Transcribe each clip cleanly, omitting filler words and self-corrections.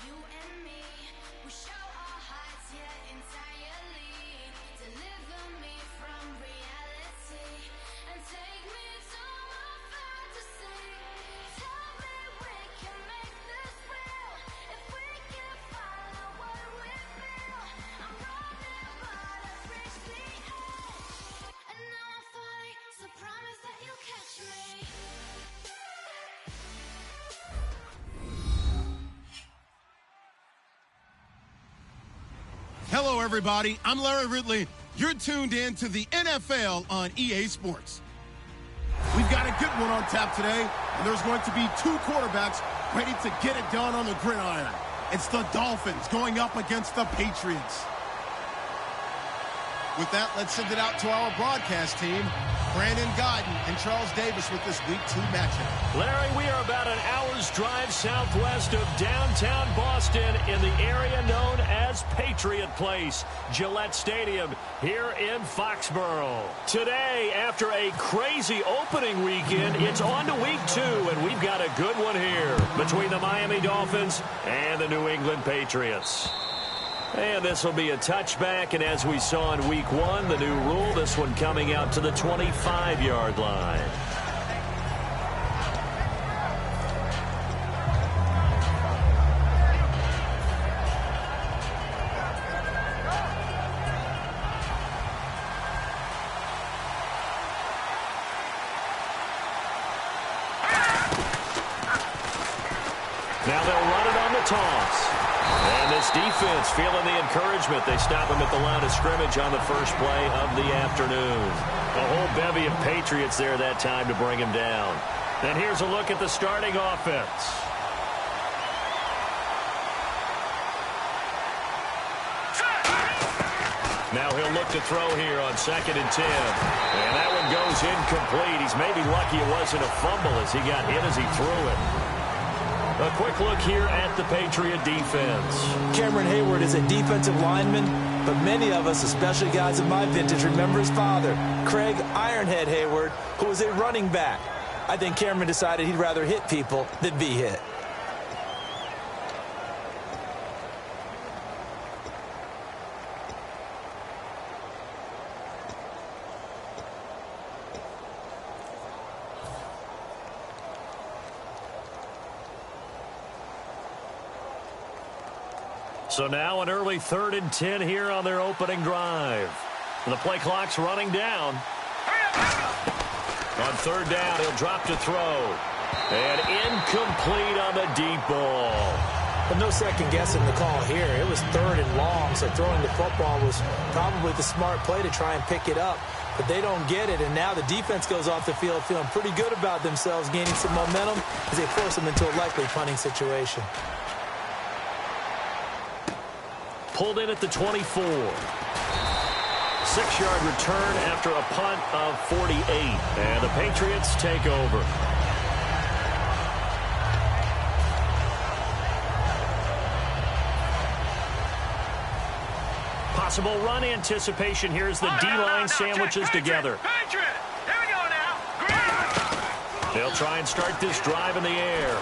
you and me. We show our hearts, yeah, entirely. Deliver me from reality and take me to my fantasy. Tell me we can make this real if we can follow what we feel. I'm running, but I've reached the edge, and now I'm falling. So promise that you'll catch me. Hello, everybody. I'm Larry Ridley. You're tuned in to the NFL on EA Sports. We've got a good one on tap today, and there's going to be two quarterbacks ready to get it done on the gridiron. It's the Dolphins going up against the Patriots. With that, let's send it out to our broadcast team. Brandon Godden and Charles Davis with this Week 2 matchup. Larry, we are about an hour's drive southwest of downtown Boston in the area known as Patriot Place, Gillette Stadium here in Foxborough. Today, after a crazy opening weekend, it's on to Week 2, and we've got a good one here between the Miami Dolphins and the New England Patriots. And this will be a touchback, and as we saw in Week 1, the new rule, this one coming out to the 25-yard line. Now they'll run it on the toss. And this defense feeling the encouragement. They stop him at the line of scrimmage on the first play of the afternoon. A whole bevy of Patriots there that time to bring him down. And here's a look at the starting offense. Now he'll look to throw here on 2nd and 10. And that one goes incomplete. He's maybe lucky it wasn't a fumble as he got hit as he threw it. A quick look here at the Patriot defense. Cameron Hayward is a defensive lineman, but many of us, especially guys of my vintage, remember his father, Craig Ironhead Hayward, who was a running back. I think Cameron decided he'd rather hit people than be hit. So now an early 3rd and 10 here on their opening drive. The play clock's running down. On 3rd down, he'll drop to throw. And incomplete on the deep ball. But no second guessing the call here. It was 3rd and long, so throwing the football was probably the smart play to try and pick it up. But they don't get it, and now the defense goes off the field feeling pretty good about themselves, gaining some momentum as they force them into a likely punting situation. Pulled in at the 24. 6-yard return after a punt of 48. And the Patriots take over. Possible run anticipation. Here's the D-line sandwiches together. Patriot! Here we go now. They'll try and start this drive in the air.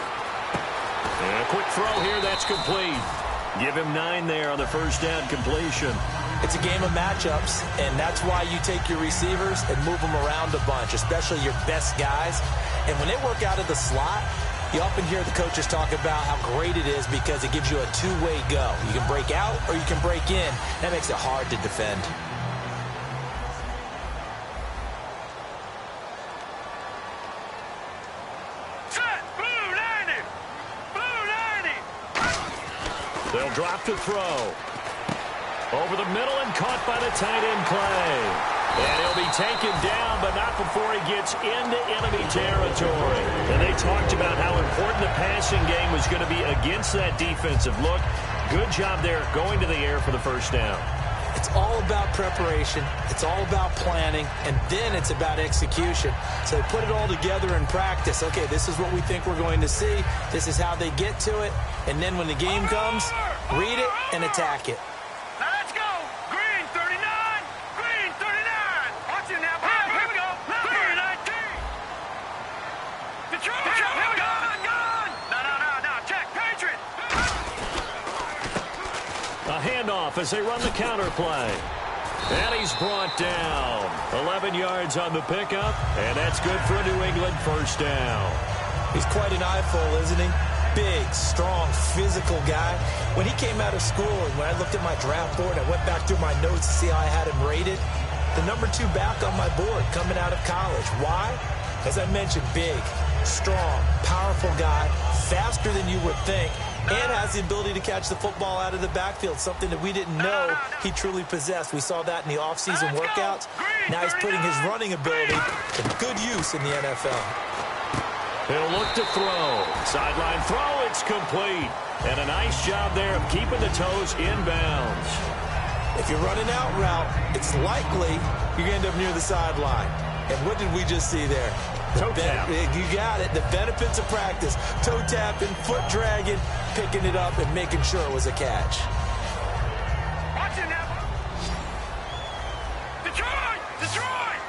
And a quick throw here. That's complete. Give him 9 there on the first down completion. It's a game of matchups, and that's why you take your receivers and move them around a bunch, especially your best guys. And when they work out of the slot, you often hear the coaches talk about how great it is because it gives you a two-way go. You can break out or you can break in. That makes it hard to defend. They'll drop to throw. Over the middle and caught by the tight end Clay. And he'll be taken down, but not before he gets into enemy territory. And they talked about how important the passing game was going to be against that defensive look. Good job there going to the air for the first down. It's all about preparation. It's all about planning. And then it's about execution. So they put it all together in practice. Okay, this is what we think we're going to see. This is how they get to it. And then when the game comes, read it and attack it. Now let's go. Green 39. Green 39. Watch it now. Here we go. Green 19. Detroit. Here we go. No. Check. Patriot. off as they run the counter play. And he's brought down. 11 yards on the pickup, and that's good for a New England first down. He's quite an eyeful, isn't he? Big, strong, physical guy. When he came out of school and when I looked at my draft board, I went back through my notes to see how I had him rated. The number 2 back on my board coming out of college. Why? As I mentioned, big, strong, powerful guy, faster than you would think, and has the ability to catch the football out of the backfield, something that we didn't know he truly possessed. We saw that in the offseason workouts. Now he's putting his running ability to good use in the NFL. He'll look to throw. Sideline throw, it's complete. And a nice job there of keeping the toes inbounds. If you're running out route, it's likely you're going to end up near the sideline. And what did we just see there? Toe tap. You got it. The benefits of practice. Toe tapping, foot dragging, picking it up, and making sure it was a catch. Watch it now. Detroit! Detroit!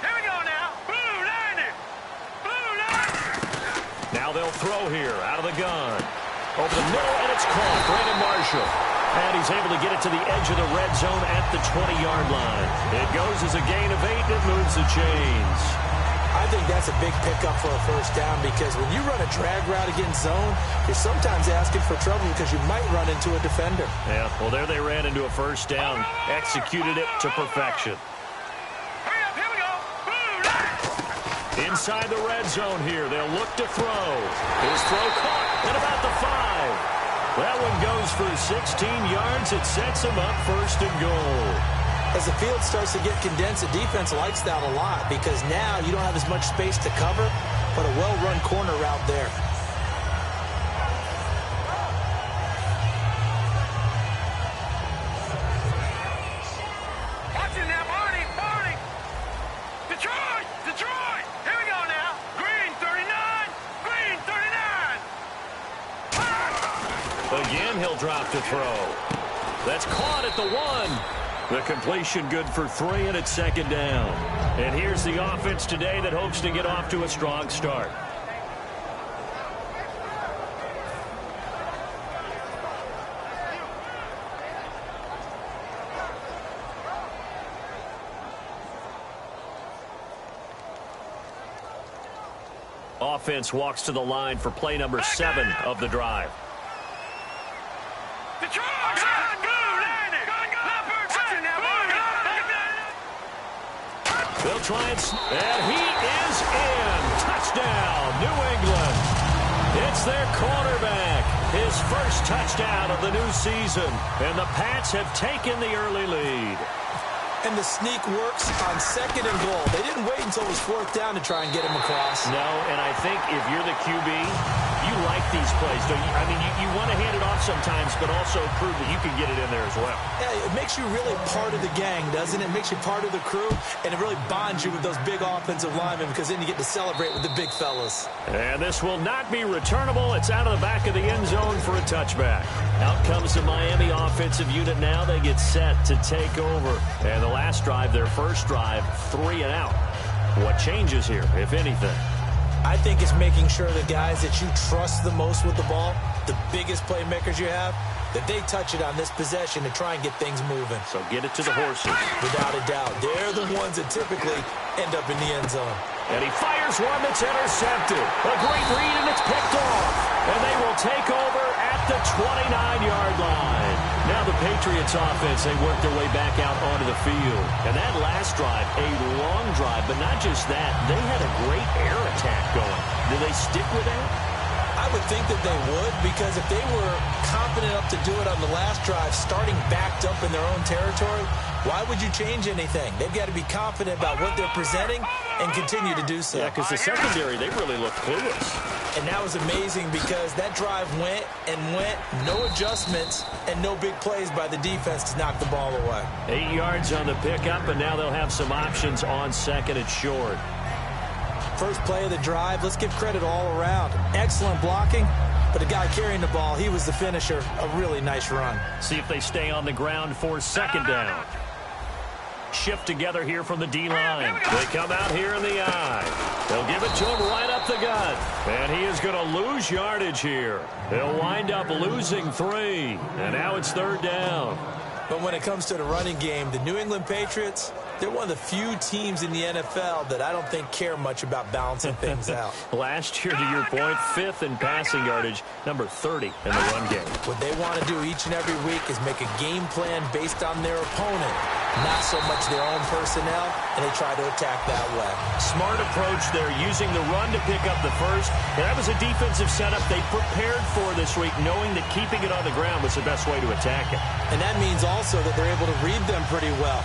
Here we go now. Blue line. Blue line. Now they'll throw here out of the gun. Over the middle, and it's caught. Brandon Marshall. And he's able to get it to the edge of the red zone at the 20-yard line. It goes as a gain of 8, and it moves the chains. I think that's a big pickup for a first down because when you run a drag route against zone, you're sometimes asking for trouble because you might run into a defender. Yeah, well, there they ran into a first down, executed it to perfection. Hurry up, here we go. Blue line. Inside the red zone here, they'll look to throw. His throw caught at about the 5. That one goes for 16 yards. It sets him up first and goal. As the field starts to get condensed, the defense likes that a lot because now you don't have as much space to cover, but a well-run corner route there. Watch it now, Barney. Barney. Detroit! Detroit! Here we go now. Green 39. Green 39. Again, he'll drop to throw. That's caught at the 1. The completion good for 3, and it's second down. And here's the offense today that hopes to get off to a strong start. Offense walks to the line for play number 7 of the drive. Detroit! Blue line. Watch it now, Barney. They'll try and he is in. Touchdown, New England. It's their quarterback. His first touchdown of the new season. And the Pats have taken the early lead. And the sneak works on 2nd and goal. They didn't wait until it was 4th down to try and get him across. No, and I think if you're the QB, you like these plays, don't you? I mean, you want to hand it off sometimes, but also prove that you can get it in there as well. Yeah, it makes you really part of the gang, doesn't it? It makes you part of the crew, and it really bonds you with those big offensive linemen because then you get to celebrate with the big fellas. And this will not be returnable. It's out of the back of the end zone for a touchback. Out comes the Miami offensive unit now. They get set to take over. And the last drive, their first drive, 3 and out. What changes here, if anything? I think it's making sure the guys that you trust the most with the ball, the biggest playmakers you have, that they touch it on this possession to try and get things moving. So get it to the horses. Without a doubt. They're the ones that typically end up in the end zone. And he fires one that's intercepted. A great read, and it's picked off. And they will take over at the 29-yard line. Now the Patriots offense, they work their way back out onto the field. And that last drive, a long drive, but not just that. They had a great air attack going. Do they stick with that? I would think that they would, because if they were confident enough to do it on the last drive, starting backed up in their own territory, why would you change anything? They've got to be confident about what they're presenting and continue to do so. Yeah, because the secondary, they really look clueless. And that was amazing because that drive went and went, no adjustments, and no big plays by the defense to knock the ball away. 8 yards on the pickup, and now they'll have some options on 2nd and short. First play of the drive, let's give credit all around. Excellent blocking, but the guy carrying the ball, he was the finisher. A really nice run. See if they stay on the ground for 2nd down. shift together here from the D-line. They come out here in the I. They'll give it to him right up the gut. And he is going to lose yardage here. They'll wind up losing 3. And now it's 3rd down. But when it comes to the running game, the New England Patriots, they're one of the few teams in the NFL that I don't think care much about balancing things out. Last year, to your point, 5th in passing yardage, number 30 in the run game. What they want to do each and every week is make a game plan based on their opponent, not so much their own personnel, and they try to attack that way. Smart approach there, using the run to pick up the first. And that was a defensive setup they prepared for this week, knowing that keeping it on the ground was the best way to attack it. And that means also that they're able to read them pretty well.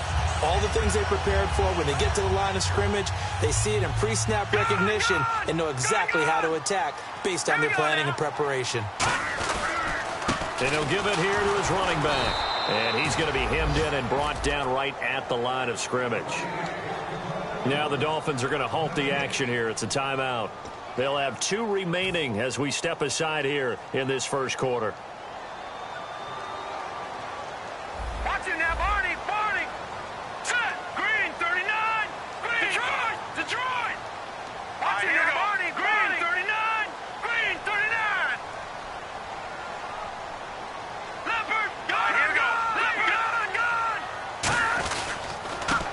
All the things they prepared for, when they get to the line of scrimmage, they see it in pre-snap recognition and know exactly how to attack based on their planning and preparation. And he'll give it here to his running back. And he's going to be hemmed in and brought down right at the line of scrimmage. Now the Dolphins are going to halt the action here. It's a timeout. They'll have 2 remaining as we step aside here in this first quarter. Watch it now, Barney, Barney. Set, green, 39. Green, Detroit, Detroit. Watch it now, Barney, green, 39. Green, 39. Leopard, gun, here we go. Leopard, gun.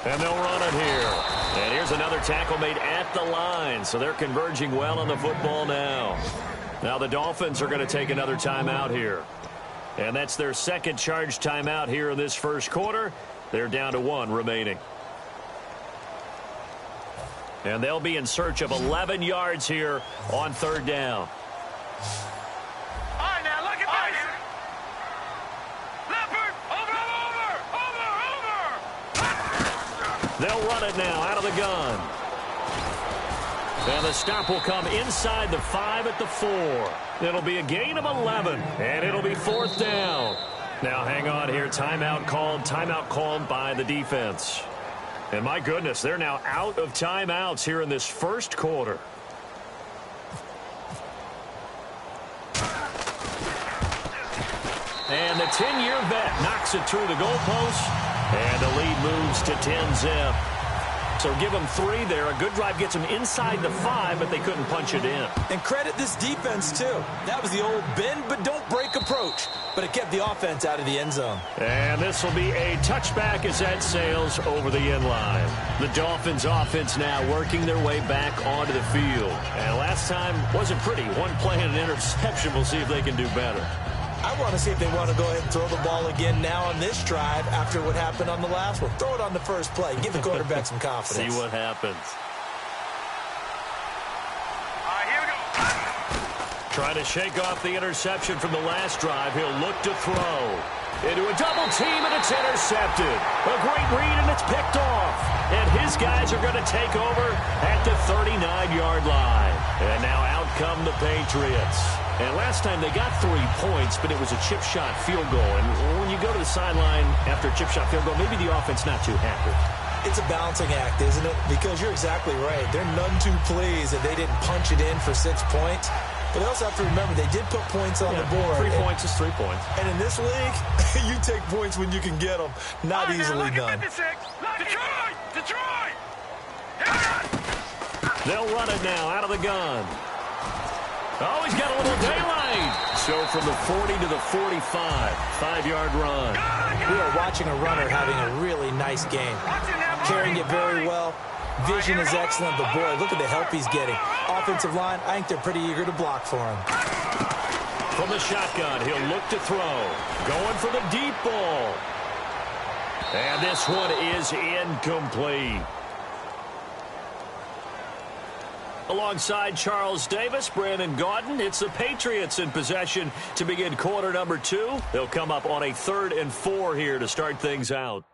And they'll run it here. And here's another tackle made at the line. So they're converging well on the football now. Now the Dolphins are going to take another timeout here. And that's their second charge timeout here in this first quarter. They're down to 1 remaining. And they'll be in search of 11 yards here on 3rd down. All right, now look at this. Leopard, over. They'll run it now out of the gun. And the stop will come inside the 5 at the 4. It'll be a gain of 11, and it'll be 4th down. Now hang on here. Timeout called by the defense. And my goodness, they're now out of timeouts here in this first quarter. And the 10-year vet knocks it through the goalpost, and the lead moves to 10-zip. So give them 3 there. A good drive gets them inside the 5, but they couldn't punch it in. And credit this defense, too. That was the old bend but don't break approach, but it kept the offense out of the end zone. And this will be a touchback as that sails over the end line. The Dolphins offense now working their way back onto the field. And last time wasn't pretty. 1 play and an interception. We'll see if they can do better. I want to see if they want to go ahead and throw the ball again now on this drive after what happened on the last one. Throw it on the first play. Give the quarterback some confidence. See what happens. All right, here we go. Trying to shake off the interception from the last drive. He'll look to throw. Into a double team, and it's intercepted. A great read, and it's picked off. And his guys are going to take over at the 39-yard line. And now out come the Patriots. And last time they got 3 points, but it was a chip shot field goal. And when you go to the sideline after a chip shot field goal, maybe the offense not too happy. It's a balancing act, isn't it? Because you're exactly right. They're none too pleased that they didn't punch it in for 6 points. But they also have to remember they did put points on the board. 3 points is 3 points. And in this league, you take points when you can get them. Not All right, easily now, done. Detroit, Detroit. They'll run it now out of the gun. Oh, he's got a little daylight. So from the 40 to the 45, 5-yard run. We are watching a runner having a really nice game. Carrying it very well. Vision is excellent, but boy, look at the help he's getting. Offensive line, I think they're pretty eager to block for him. From the shotgun, he'll look to throw. Going for the deep ball. And this one is incomplete. Alongside Charles Davis, Brandon Gaudin, it's the Patriots in possession to begin quarter number 2. They'll come up on a 3rd and 4 here to start things out.